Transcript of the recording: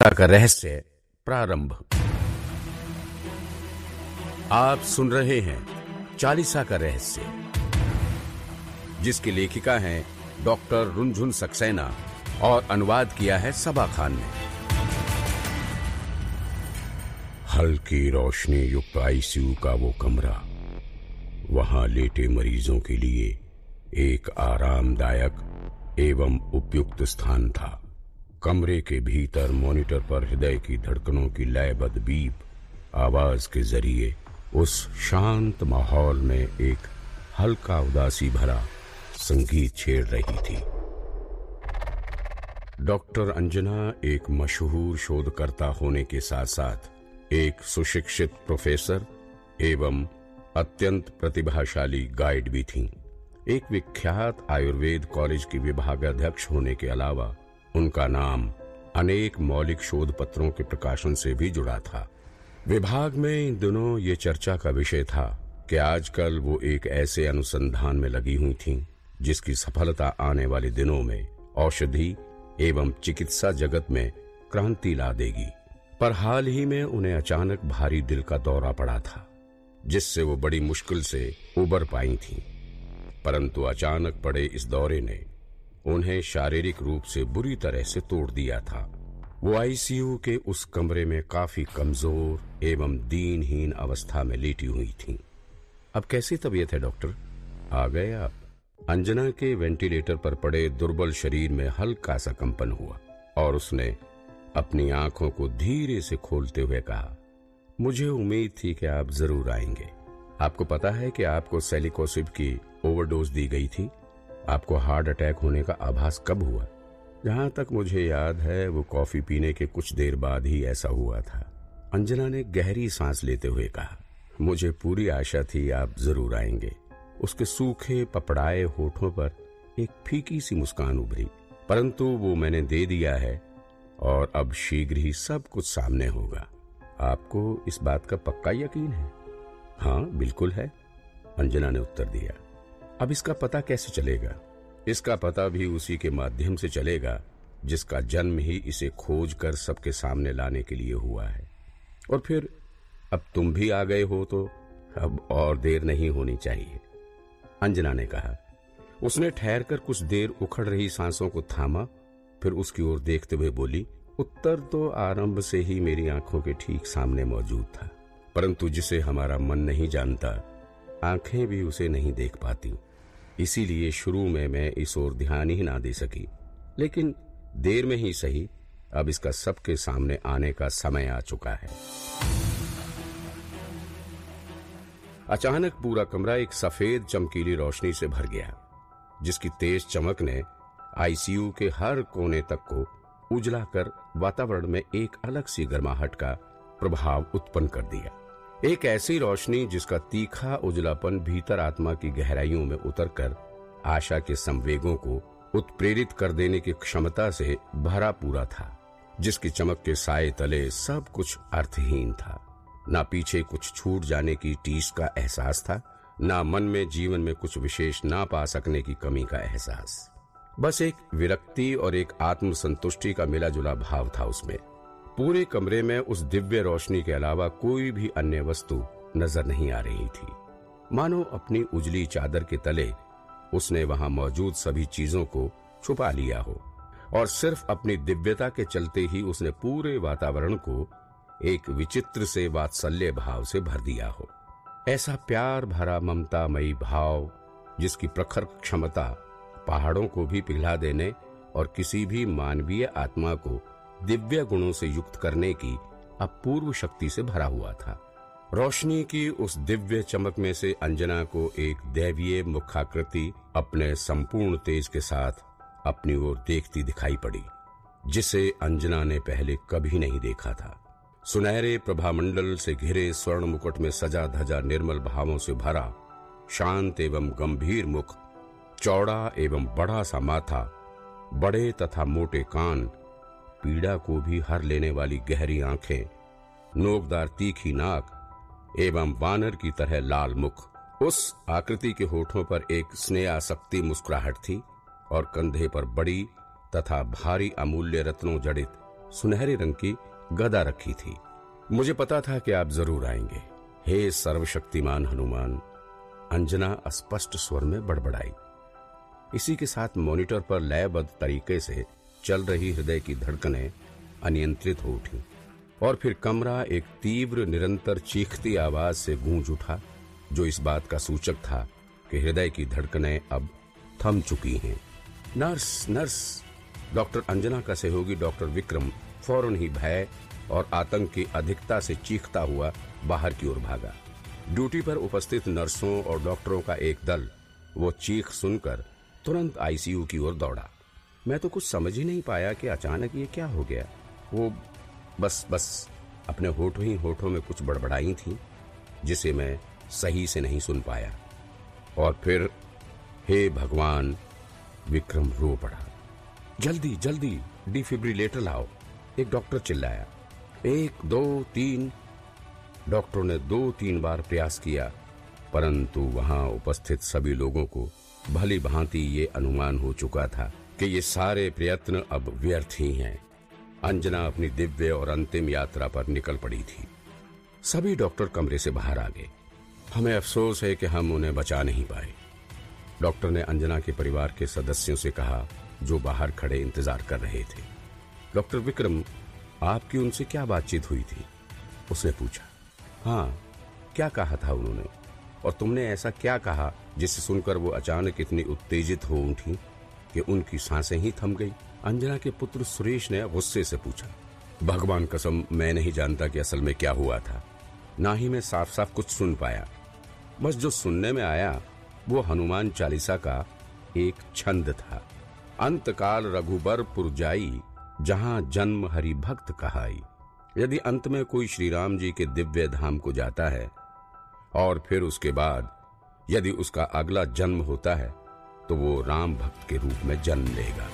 चालीसा का रहस्य प्रारंभ। आप सुन रहे हैं चालीसा का रहस्य, जिसकी लेखिका हैं डॉक्टर रुनझुन सक्सेना और अनुवाद किया है सबा खान ने। हल्की रोशनी युक्त आईसीयू का वो कमरा, वहां लेटे मरीजों के लिए एक आरामदायक एवं उपयुक्त स्थान था। कमरे के भीतर मॉनिटर पर हृदय की धड़कनों की लयबद्ध बीप आवाज के जरिए उस शांत माहौल में एक हल्का उदासी भरा संगीत छेड़ रही थी। डॉक्टर अंजना एक मशहूर शोधकर्ता होने के साथ साथ एक सुशिक्षित प्रोफेसर एवं अत्यंत प्रतिभाशाली गाइड भी थीं। एक विख्यात आयुर्वेद कॉलेज की विभागाध्यक्ष होने के अलावा उनका नाम अनेक मौलिक शोध पत्रों के प्रकाशन से भी जुड़ा था। विभाग में इन दिनों ये चर्चा का विषय था कि आजकल वो एक ऐसे अनुसंधान में लगी हुई थीं जिसकी सफलता आने वाले दिनों में औषधि एवं चिकित्सा जगत में क्रांति ला देगी। पर हाल ही में उन्हें अचानक भारी दिल का दौरा पड़ा था, जिससे वो बड़ी मुश्किल से उबर पाई थीं। परंतु अचानक पड़े इस दौरे ने उन्हें शारीरिक रूप से बुरी तरह से तोड़ दिया था। वो आईसीयू के उस कमरे में काफी कमजोर एवं दीनहीन अवस्था में लेटी हुई थीं। अब कैसी तबीयत है डॉक्टर? आ गए आप? अंजना के वेंटिलेटर पर पड़े दुर्बल शरीर में हल्का सा कंपन हुआ और उसने अपनी आंखों को धीरे से खोलते हुए कहा, मुझे उम्मीद थी कि आप जरूर आएंगे। आपको पता है कि आपको सेलिकोसिब की ओवरडोज दी गई थी। आपको हार्ट अटैक होने का आभास कब हुआ? जहां तक मुझे याद है वो कॉफी पीने के कुछ देर बाद ही ऐसा हुआ था। अंजना ने गहरी सांस लेते हुए कहा, मुझे पूरी आशा थी आप जरूर आएंगे। उसके सूखे पपड़ाए होठों पर एक फीकी सी मुस्कान उभरी। परंतु वो मैंने दे दिया है और अब शीघ्र ही सब कुछ सामने होगा। आपको इस बात का पक्का यकीन है? हाँ बिल्कुल है, अंजना ने उत्तर दिया। अब इसका पता कैसे चलेगा? इसका पता भी उसी के माध्यम से चलेगा जिसका जन्म ही इसे खोज कर सबके सामने लाने के लिए हुआ है। और फिर अब तुम भी आ गए हो तो अब और देर नहीं होनी चाहिए, अंजना ने कहा। उसने ठहरकर कुछ देर उखड़ रही सांसों को थामा, फिर उसकी ओर देखते हुए बोली, उत्तर तो आरंभ से ही मेरी आंखों के ठीक सामने मौजूद था, परंतु जिसे हमारा मन नहीं जानता, आंखें भी उसे नहीं देख पाती। इसीलिए शुरू में मैं इस ओर ध्यान ही ना दे सकी, लेकिन देर में ही सही, अब इसका सबके सामने आने का समय आ चुका है। अचानक पूरा कमरा एक सफेद चमकीली रोशनी से भर गया, जिसकी तेज चमक ने आईसीयू के हर कोने तक को उजला कर वातावरण में एक अलग सी गर्माहट का प्रभाव उत्पन्न कर दिया। एक ऐसी रोशनी जिसका तीखा उजलापन भीतर आत्मा की गहराइयों में उतरकर आशा के संवेगों को उत्प्रेरित कर देने की क्षमता से भरा पूरा था, जिसकी चमक के साए तले सब कुछ अर्थहीन था। ना पीछे कुछ छूट जाने की टीस का एहसास था, ना मन में जीवन में कुछ विशेष ना पा सकने की कमी का एहसास। बस एक विरक्ति और एक आत्मसंतुष्टि का मिला जुला भाव था उसमें। पूरे कमरे में उस दिव्य रोशनी के अलावा कोई भी अन्य वस्तु नजर नहीं आ रही थी। मानो अपनी उजली चादर के तले उसने वहां मौजूद सभी चीजों को छुपा लिया हो और सिर्फ अपनी दिव्यता के चलते ही उसने पूरे वातावरण को एक विचित्र से वात्सल्य भाव से भर दिया हो। ऐसा प्यार भरा ममतामयी भाव जिसकी प्रखर क्षमता पहाड़ों को भी पिघला देने और किसी भी मानवीय आत्मा को दिव्य गुणों से युक्त करने की अपूर्व शक्ति से भरा हुआ था। रोशनी की उस दिव्य चमक में से अंजना को एक दैवीय मुखाकृति अपने संपूर्ण तेज के साथ अपनी ओर देखती दिखाई पड़ी, जिसे अंजना ने पहले कभी नहीं देखा था। सुनहरे प्रभामंडल से घिरे स्वर्ण मुकुट में सजा धजा निर्मल भावों से भरा शांत एवं गंभीर मुख, चौड़ा एवं बड़ा सा माथा, बड़े तथा मोटे कान, पीड़ा को भी हर लेने वाली गहरी आंखें, नोकदार तीखी नाक एवं वानर की तरह लाल मुख। उस आकृति के होठों पर एक स्नेहासक्ति मुस्कुराहट थी और कंधे पर बड़ी तथा भारी अमूल्य रत्नों जड़ित सुनहरे रंग की गदा रखी थी। मुझे पता था कि आप जरूर आएंगे, हे सर्वशक्तिमान हनुमान, अंजना स्पष्ट स्वर में बड़बड़ाई। इसी के साथ मॉनिटर पर लयबद्ध तरीके से चल रही हृदय की धड़कनें अनियंत्रित हो उठी और फिर कमरा एक तीव्र निरंतर चीखती आवाज से गूंज उठा, जो इस बात का सूचक था कि हृदय की धड़कनें अब थम चुकी हैं। Nurse nurse! डॉक्टर अंजना का सहयोगी डॉक्टर विक्रम फौरन ही भय और आतंक की अधिकता से चीखता हुआ बाहर की ओर भागा। ड्यूटी पर उपस्थित नर्सों और डॉक्टरों का एक दल वो चीख सुनकर तुरंत आईसीयू की ओर दौड़ा। मैं तो कुछ समझ ही नहीं पाया कि अचानक ये क्या हो गया। वो बस अपने होठों ही होठों में कुछ बड़बड़ाई थी, जिसे मैं सही से नहीं सुन पाया। और फिर हे भगवान, विक्रम रो पड़ा। जल्दी जल्दी डिफिब्रिलेटर लाओ, एक डॉक्टर चिल्लाया। 1 2 3। डॉक्टरों ने 2-3 बार प्रयास किया, परंतु वहां उपस्थित सभी लोगों को भली भांति ये अनुमान हो चुका था कि ये सारे प्रयत्न अब व्यर्थ ही हैं। अंजना अपनी दिव्य और अंतिम यात्रा पर निकल पड़ी थी। सभी डॉक्टर कमरे से बाहर आ गए। हमें अफसोस है कि हम उन्हें बचा नहीं पाए, डॉक्टर ने अंजना के परिवार के सदस्यों से कहा, जो बाहर खड़े इंतजार कर रहे थे। डॉक्टर विक्रम, आपकी उनसे क्या बातचीत हुई थी? उसने पूछा। हाँ, क्या कहा था उन्होंने? और तुमने ऐसा क्या कहा जिसे सुनकर वो अचानक इतनी उत्तेजित हो उठी कि उनकी सांसें ही थम गई? अंजना के पुत्र सुरेश ने गुस्से से पूछा। भगवान कसम, मैं नहीं जानता कि असल में क्या हुआ था, ना ही मैं साफ साफ कुछ सुन पाया। बस जो सुनने में आया वो हनुमान चालीसा का एक छंद था। अंतकाल रघुबर पुर जाई, जहां जन्म हरि भक्त कहाई। यदि अंत में कोई श्री राम जी के दिव्य धाम को जाता है और फिर उसके बाद यदि उसका अगला जन्म होता है, तो वो राम भक्त के रूप में जन्म लेगा।